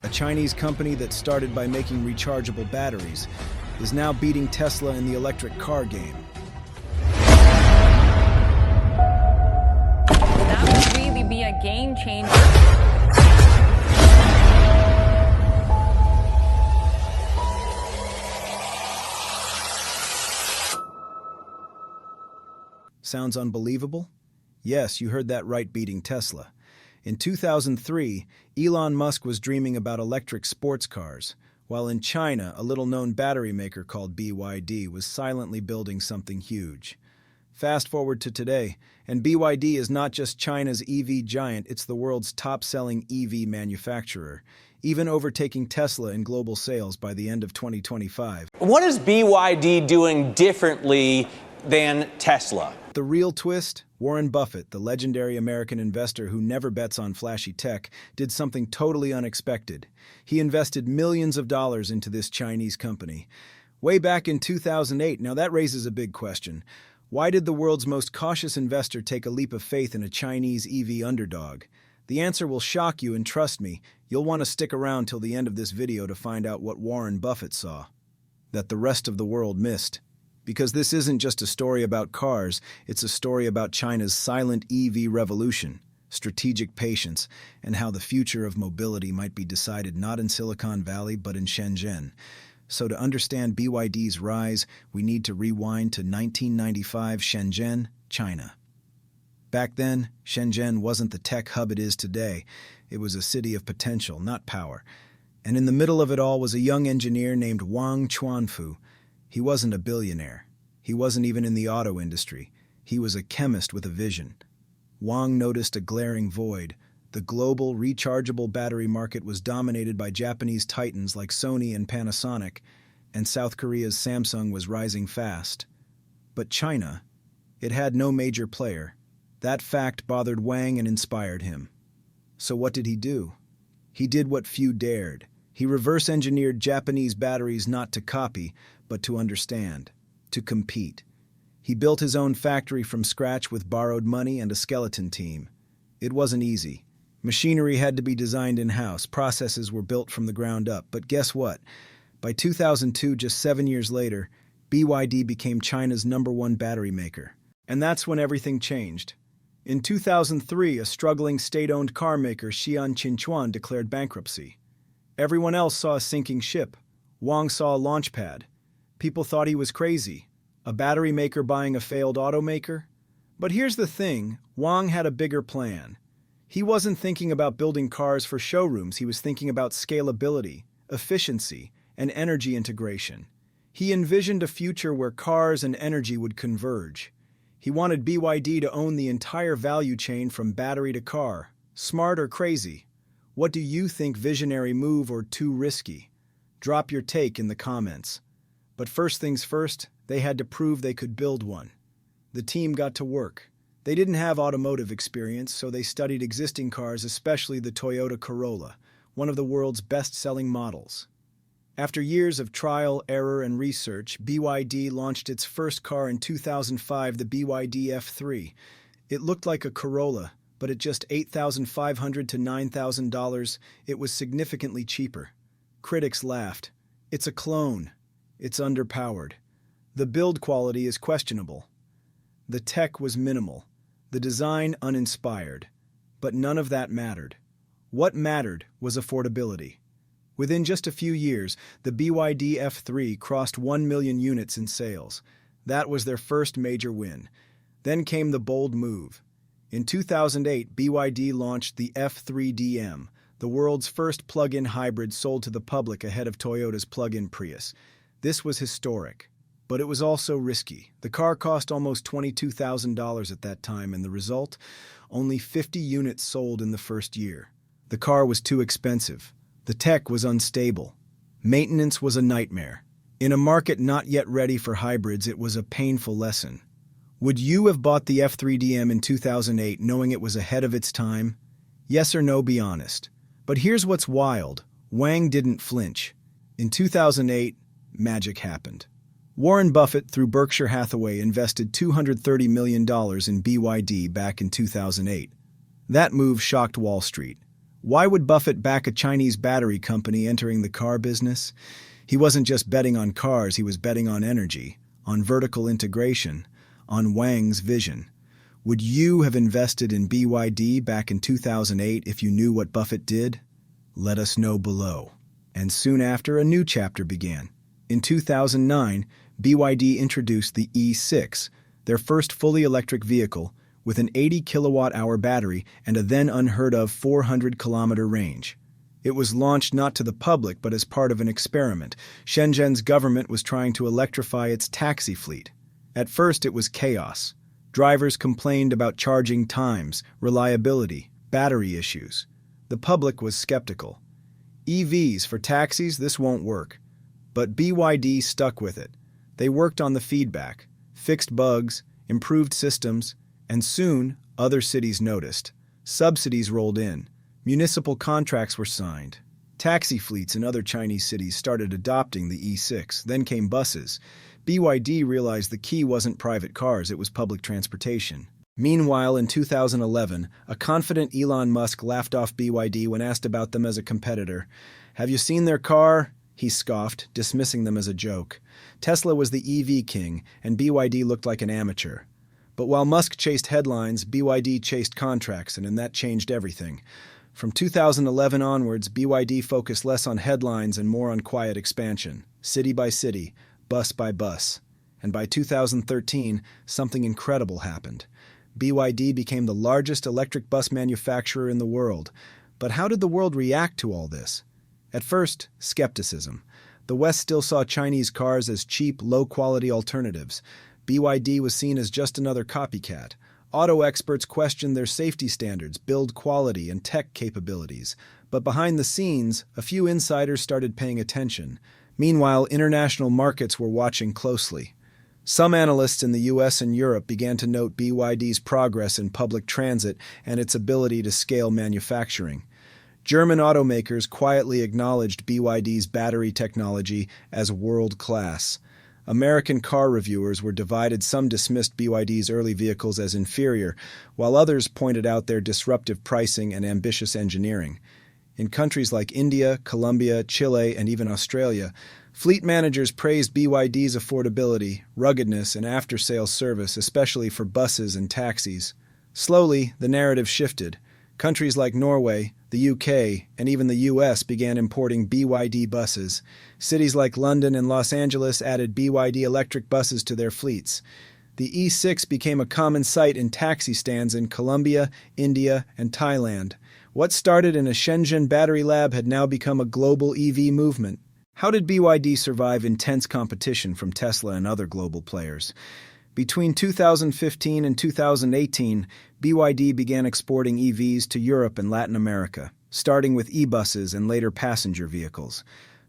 A Chinese company that started by making rechargeable batteries, is now beating Tesla in the electric car game. That would really be a game changer. Sounds unbelievable? Yes, you heard that right, beating Tesla. In 2003, Elon Musk was dreaming about electric sports cars, while in China, a little-known battery maker called BYD was silently building something huge. Fast forward to today, and BYD is not just China's EV giant, it's the world's top-selling EV manufacturer, even overtaking Tesla in global sales by the end of 2025. What is BYD doing differently than Tesla? The real twist? Warren Buffett, the legendary American investor who never bets on flashy tech, did something totally unexpected. He invested millions of dollars into this Chinese company. Way back in 2008, now that raises a big question. Why did the world's most cautious investor take a leap of faith in a Chinese EV underdog? The answer will shock you, and trust me, you'll want to stick around till the end of this video to find out what Warren Buffett saw that the rest of the world missed. Because this isn't just a story about cars, it's a story about China's silent EV revolution, strategic patience, and how the future of mobility might be decided not in Silicon Valley but in Shenzhen. So to understand BYD's rise, we need to rewind to 1995 Shenzhen, China. Back then, Shenzhen wasn't the tech hub it is today. It was a city of potential, not power. And in the middle of it all was a young engineer named Wang Chuanfu. He wasn't a billionaire. He wasn't even in the auto industry. He was a chemist with a vision. Wang noticed a glaring void. The global rechargeable battery market was dominated by Japanese titans like Sony and Panasonic, and South Korea's Samsung was rising fast. But China, it had no major player. That fact bothered Wang and inspired him. So what did he do? He did what few dared. He reverse-engineered Japanese batteries not to copy, but to understand, to compete. He built his own factory from scratch with borrowed money and a skeleton team. It wasn't easy. Machinery had to be designed in-house, processes were built from the ground up, but guess what? By 2002, just 7 years later, BYD became China's #1 battery maker. And that's when everything changed. In 2003, a struggling state-owned car maker, Xi'an Qinchuan, declared bankruptcy. Everyone else saw a sinking ship. Wang saw a launch pad. People thought he was crazy. A battery maker buying a failed automaker? But here's the thing, Wang had a bigger plan. He wasn't thinking about building cars for showrooms, he was thinking about scalability, efficiency, and energy integration. He envisioned a future where cars and energy would converge. He wanted BYD to own the entire value chain from battery to car. Smart or crazy? What do you think, visionary move or too risky? Drop your take in the comments. But first things first, they had to prove they could build one. The team got to work. They didn't have automotive experience, so they studied existing cars, especially the Toyota Corolla, one of the world's best-selling models. After years of trial, error, and research, BYD launched its first car in 2005, the BYD F3. It looked like a Corolla, but at just $8,500 to $9,000, it was significantly cheaper. Critics laughed. It's a clone. It's underpowered. The build quality is questionable. The tech was minimal. The design uninspired. But none of that mattered. What mattered was affordability. Within just a few years, the BYD F3 crossed 1 million units in sales. That was their first major win. Then came the bold move. In 2008, BYD launched the F3DM, the world's first plug-in hybrid sold to the public ahead of Toyota's plug-in Prius. This was historic, but it was also risky. The car cost almost $22,000 at that time, and the result? Only 50 units sold in the first year. The car was too expensive. The tech was unstable. Maintenance was a nightmare. In a market not yet ready for hybrids, it was a painful lesson. Would you have bought the F3DM in 2008 knowing it was ahead of its time? Yes or no, be honest. But here's what's wild. Wang didn't flinch. In 2008, magic happened. Warren Buffett, through Berkshire Hathaway, invested $230 million in BYD back in 2008. That move shocked Wall Street. Why would Buffett back a Chinese battery company entering the car business? He wasn't just betting on cars, he was betting on energy, on vertical integration, on Wang's vision. Would you have invested in BYD back in 2008 if you knew what Buffett did? Let us know below. And soon after, a new chapter began. In 2009, BYD introduced the E6, their first fully electric vehicle, with an 80 kilowatt-hour battery and a then unheard-of 400-kilometer range. It was launched not to the public but as part of an experiment. Shenzhen's government was trying to electrify its taxi fleet. At first, it was chaos. Drivers complained about charging times, reliability, battery issues. The public was skeptical. EVs for taxis, this won't work. But BYD stuck with it. They worked on the feedback, fixed bugs, improved systems, and soon other cities noticed. Subsidies rolled in. Municipal contracts were signed. Taxi fleets in other Chinese cities started adopting the E6. Then came buses. BYD realized the key wasn't private cars, it was public transportation. Meanwhile, in 2011, a confident Elon Musk laughed off BYD when asked about them as a competitor. "Have you seen their car?" He scoffed, dismissing them as a joke. Tesla was the EV king, and BYD looked like an amateur. But while Musk chased headlines, BYD chased contracts, and that changed everything. From 2011 onwards, BYD focused less on headlines and more on quiet expansion, city by city, bus by bus. And by 2013, something incredible happened. BYD became the largest electric bus manufacturer in the world. But how did the world react to all this? At first, skepticism. The West still saw Chinese cars as cheap, low-quality alternatives. BYD was seen as just another copycat. Auto experts questioned their safety standards, build quality, and tech capabilities. But behind the scenes, a few insiders started paying attention. Meanwhile, international markets were watching closely. Some analysts in the US and Europe began to note BYD's progress in public transit and its ability to scale manufacturing. German automakers quietly acknowledged BYD's battery technology as world-class. American car reviewers were divided. Some dismissed BYD's early vehicles as inferior, while others pointed out their disruptive pricing and ambitious engineering. In countries like India, Colombia, Chile, and even Australia, fleet managers praised BYD's affordability, ruggedness, and after-sales service, especially for buses and taxis. Slowly, the narrative shifted. Countries like Norway, the UK, and even the US began importing BYD buses. Cities like London and Los Angeles added BYD electric buses to their fleets. The E6 became a common sight in taxi stands in Colombia, India, and Thailand. What started in a Shenzhen battery lab had now become a global EV movement. How did BYD survive intense competition from Tesla and other global players? Between 2015 and 2018, BYD began exporting EVs to Europe and Latin America, starting with e-buses and later passenger vehicles.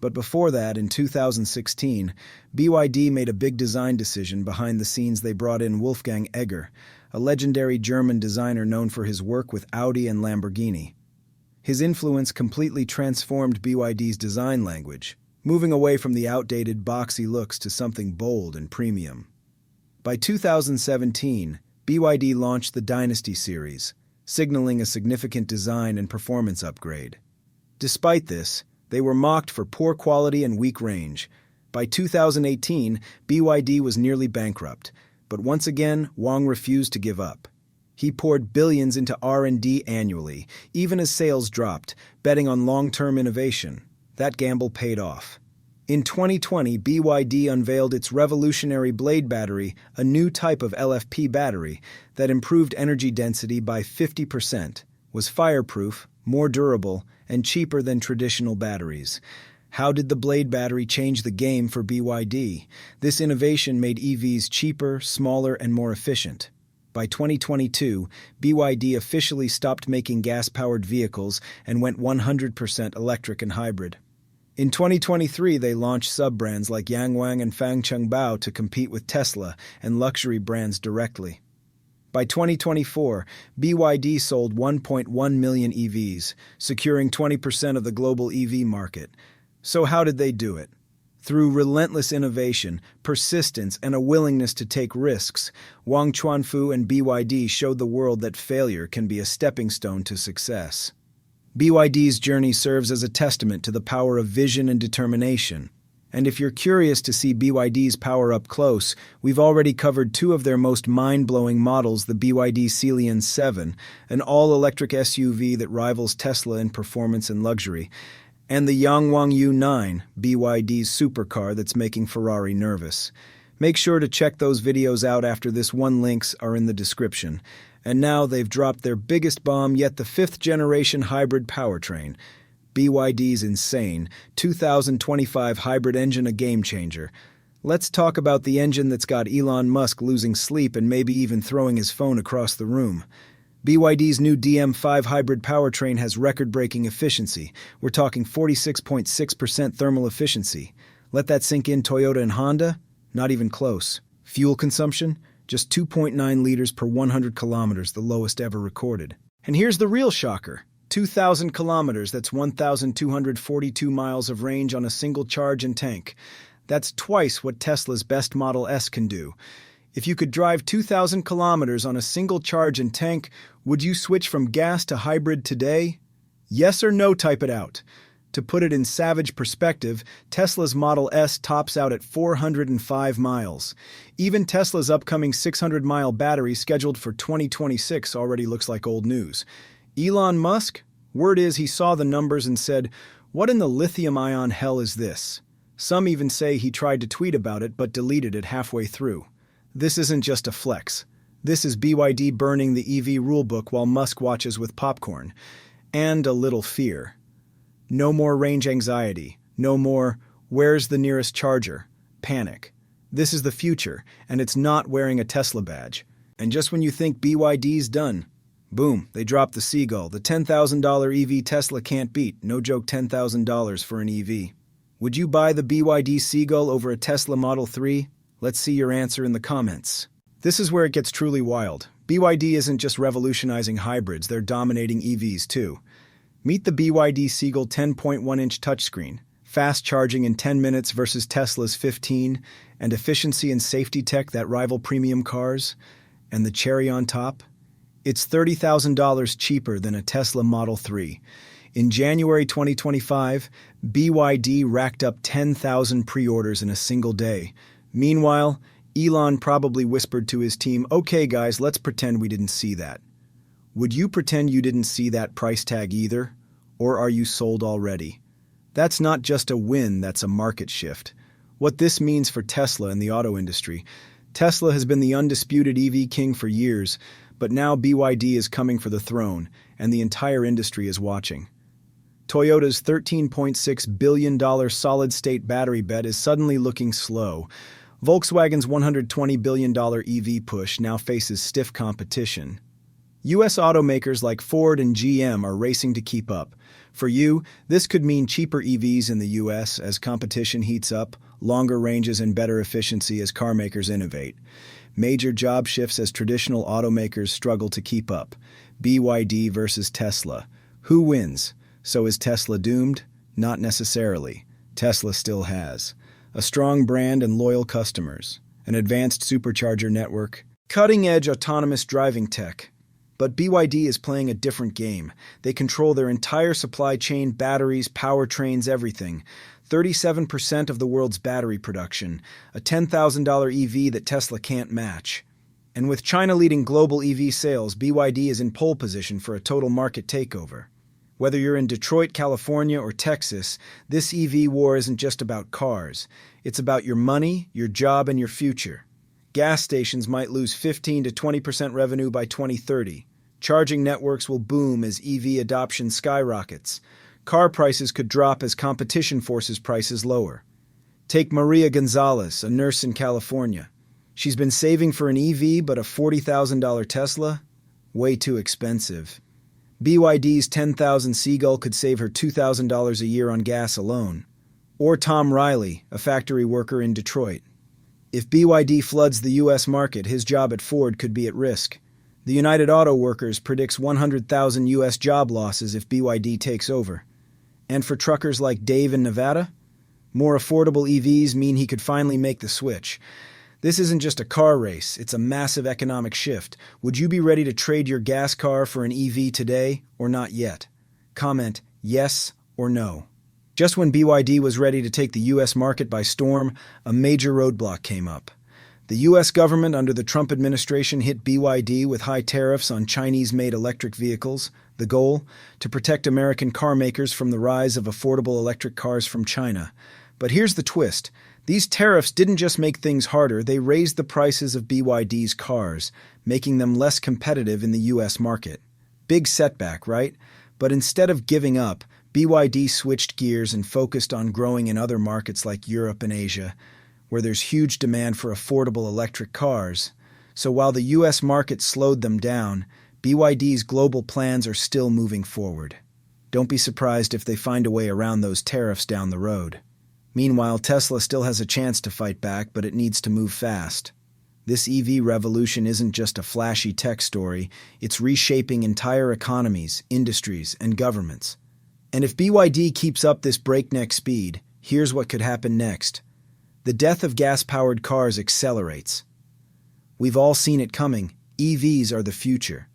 But before that, in 2016, BYD made a big design decision. Behind the scenes, they brought in Wolfgang Egger, a legendary German designer known for his work with Audi and Lamborghini. His influence completely transformed BYD's design language, moving away from the outdated, boxy looks to something bold and premium. By 2017, BYD launched the Dynasty series, signaling a significant design and performance upgrade. Despite this, they were mocked for poor quality and weak range. By 2018, BYD was nearly bankrupt, but once again, Wang refused to give up. He poured billions into R&D annually, even as sales dropped, betting on long-term innovation. That gamble paid off. In 2020, BYD unveiled its revolutionary Blade battery, a new type of LFP battery that improved energy density by 50%, was fireproof, more durable, and cheaper than traditional batteries. How did the Blade battery change the game for BYD? This innovation made EVs cheaper, smaller, and more efficient. By 2022, BYD officially stopped making gas-powered vehicles and went 100% electric and hybrid. In 2023, they launched sub-brands like Yangwang and Fangchengбao to compete with Tesla and luxury brands directly. By 2024, BYD sold 1.1 million EVs, securing 20% of the global EV market. So how did they do it? Through relentless innovation, persistence, and a willingness to take risks, Wang Chuanfu and BYD showed the world that failure can be a stepping stone to success. BYD's journey serves as a testament to the power of vision and determination. And if you're curious to see BYD's power up close, we've already covered two of their most mind-blowing models, the BYD Seagull 7, an all-electric SUV that rivals Tesla in performance and luxury, and the Yangwang 9, BYD's supercar that's making Ferrari nervous. Make sure to check those videos out after this one. Links are in the description. And now they've dropped their biggest bomb yet, the 5th-generation hybrid powertrain. BYD's insane 2025 hybrid engine, a game-changer. Let's talk about the engine that's got Elon Musk losing sleep and maybe even throwing his phone across the room. BYD's new DM5 hybrid powertrain has record-breaking efficiency. We're talking 46.6% thermal efficiency. Let that sink in. Toyota and Honda? Not even close. Fuel consumption? Just 2.9 liters per 100 kilometers, the lowest ever recorded. And here's the real shocker. 2,000 kilometers, that's 1,242 miles of range on a single charge and tank. That's twice what Tesla's best Model S can do. If you could drive 2,000 kilometers on a single charge and tank, would you switch from gas to hybrid today? Yes or no, type it out. To put it in savage perspective, Tesla's Model S tops out at 405 miles. Even Tesla's upcoming 600-mile battery scheduled for 2026 already looks like old news. Elon Musk? Word is he saw the numbers and said, "What in the lithium-ion hell is this?" Some even say he tried to tweet about it but deleted it halfway through. This isn't just a flex. This is BYD burning the EV rulebook while Musk watches with popcorn. And a little fear. No more range anxiety. No more, "Where's the nearest charger?" panic. This is the future, and it's not wearing a Tesla badge. And just when you think BYD's done, boom, they dropped the Seagull, the $10,000 EV Tesla can't beat. No joke, $10,000 for an EV. Would you buy the BYD Seagull over a Tesla Model 3? Let's see your answer in the comments. This is where it gets truly wild. BYD isn't just revolutionizing hybrids, they're dominating EVs too. Meet the BYD Seagull 10.1-inch touchscreen, fast charging in 10 minutes versus Tesla's 15, and efficiency and safety tech that rival premium cars. And the cherry on top? It's $30,000 cheaper than a Tesla Model 3. In January 2025, BYD racked up 10,000 pre-orders in a single day. Meanwhile, Elon probably whispered to his team, "Okay guys, let's pretend we didn't see that." Would you pretend you didn't see that price tag either? Or are you sold already? That's not just a win, that's a market shift. What this means for Tesla and the auto industry: Tesla has been the undisputed EV king for years, but now BYD is coming for the throne, and the entire industry is watching. Toyota's $13.6 billion solid-state battery bet is suddenly looking slow. Volkswagen's $120 billion EV push now faces stiff competition. U.S. automakers like Ford and GM are racing to keep up. For you, this could mean cheaper EVs in the U.S. as competition heats up, longer ranges and better efficiency as carmakers innovate. Major job shifts as traditional automakers struggle to keep up. BYD versus Tesla. Who wins? So is Tesla doomed? Not necessarily. Tesla still has a strong brand and loyal customers, an advanced supercharger network, cutting-edge autonomous driving tech. But BYD is playing a different game. They control their entire supply chain, batteries, powertrains, everything. 37% of the world's battery production, a $10,000 EV that Tesla can't match. And with China leading global EV sales, BYD is in pole position for a total market takeover. Whether you're in Detroit, California, or Texas, this EV war isn't just about cars. It's about your money, your job, and your future. Gas stations might lose 15 to 20% revenue by 2030. Charging networks will boom as EV adoption skyrockets. Car prices could drop as competition forces prices lower. Take Maria Gonzalez, a nurse in California. She's been saving for an EV, but a $40,000 Tesla? Way too expensive. BYD's 10,000 Seagull could save her $2,000 a year on gas alone. Or Tom Riley, a factory worker in Detroit. If BYD floods the U.S. market, his job at Ford could be at risk. The United Auto Workers predicts 100,000 U.S. job losses if BYD takes over. And for truckers like Dave in Nevada, more affordable EVs mean he could finally make the switch. This isn't just a car race, it's a massive economic shift. Would you be ready to trade your gas car for an EV today, or not yet? Comment yes or no. Just when BYD was ready to take the U.S. market by storm, a major roadblock came up. The U.S. government under the Trump administration hit BYD with high tariffs on Chinese-made electric vehicles, the goal, to protect American car makers from the rise of affordable electric cars from China. But here's the twist. These tariffs didn't just make things harder, they raised the prices of BYD's cars, making them less competitive in the U.S. market. Big setback, right? But instead of giving up, BYD switched gears and focused on growing in other markets like Europe and Asia, where there's huge demand for affordable electric cars. So while the U.S. market slowed them down, BYD's global plans are still moving forward. Don't be surprised if they find a way around those tariffs down the road. Meanwhile, Tesla still has a chance to fight back, but it needs to move fast. This EV revolution isn't just a flashy tech story, it's reshaping entire economies, industries, and governments. And if BYD keeps up this breakneck speed, here's what could happen next. The death of gas-powered cars accelerates. We've all seen it coming. EVs are the future.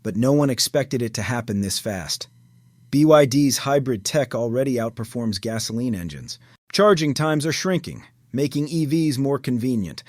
But no one expected it to happen this fast. BYD's hybrid tech already outperforms gasoline engines. Charging times are shrinking, making EVs more convenient.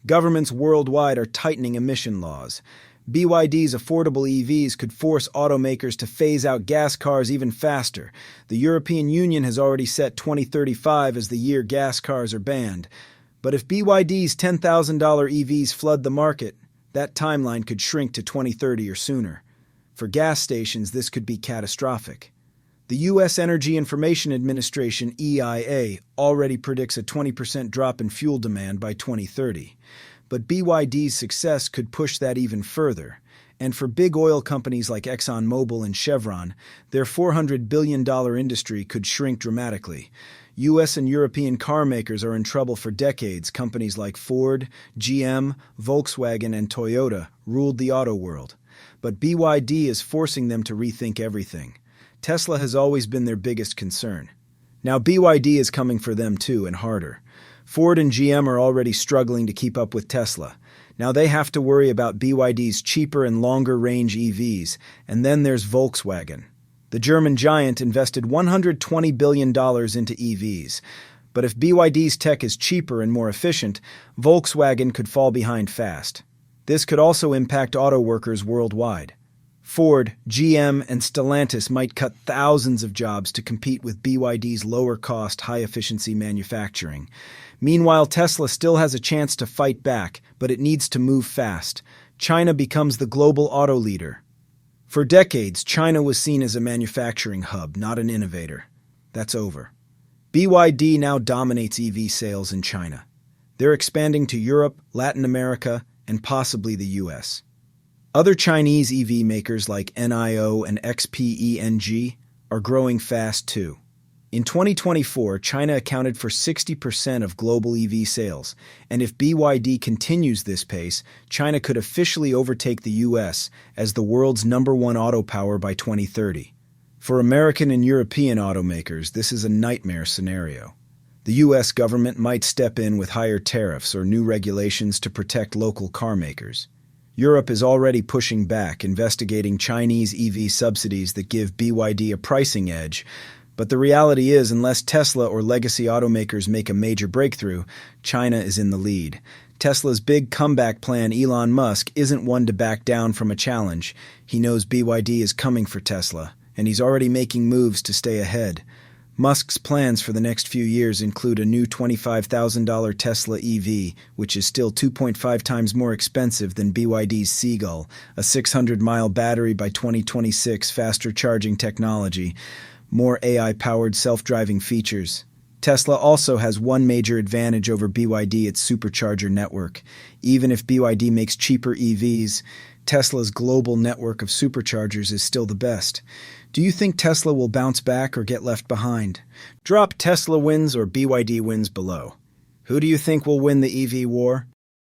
Governments worldwide are tightening emission laws. BYD's affordable EVs could force automakers to phase out gas cars even faster. The European Union has already set 2035 as the year gas cars are banned. But if BYD's $10,000 EVs flood the market, that timeline could shrink to 2030 or sooner. For gas stations, this could be catastrophic. The U.S. Energy Information Administration, EIA, already predicts a 20% drop in fuel demand by 2030. But BYD's success could push that even further. And for big oil companies like ExxonMobil and Chevron, their $400 billion industry could shrink dramatically. U.S. and European car makers are in trouble for decades. Companies like Ford, GM, Volkswagen, and Toyota ruled the auto world. But BYD is forcing them to rethink everything. Tesla has always been their biggest concern. Now BYD is coming for them too, and harder. Ford and GM are already struggling to keep up with Tesla. Now they have to worry about BYD's cheaper and longer-range EVs, and then there's Volkswagen. The German giant invested $120 billion into EVs. But if BYD's tech is cheaper and more efficient, Volkswagen could fall behind fast. This could also impact auto workers worldwide. Ford, GM, and Stellantis might cut thousands of jobs to compete with BYD's lower-cost, high-efficiency manufacturing. Meanwhile, Tesla still has a chance to fight back, but it needs to move fast. China becomes the global auto leader. For decades, China was seen as a manufacturing hub, not an innovator. That's over. BYD now dominates EV sales in China. They're expanding to Europe, Latin America, and possibly the US. Other Chinese EV makers like NIO and XPENG are growing fast too. In 2024, China accounted for 60% of global EV sales, and if BYD continues this pace, China could officially overtake the US as the world's #1 auto power by 2030. For American and European automakers, this is a nightmare scenario. The US government might step in with higher tariffs or new regulations to protect local car makers. Europe is already pushing back, investigating Chinese EV subsidies that give BYD a pricing edge. But the reality is, unless Tesla or legacy automakers make a major breakthrough, China is in the lead. Tesla's big comeback plan, Elon Musk, isn't one to back down from a challenge. He knows BYD is coming for Tesla, and he's already making moves to stay ahead. Musk's plans for the next few years include a new $25,000 Tesla EV, which is still 2.5 times more expensive than BYD's Seagull, a 600-mile battery by 2026, faster charging technology, more AI-powered self-driving features. Tesla also has one major advantage over BYD, its supercharger network. Even if BYD makes cheaper EVs, Tesla's global network of superchargers is still the best. Do you think Tesla will bounce back or get left behind? Drop Tesla wins or BYD wins below. Who do you think will win the EV war?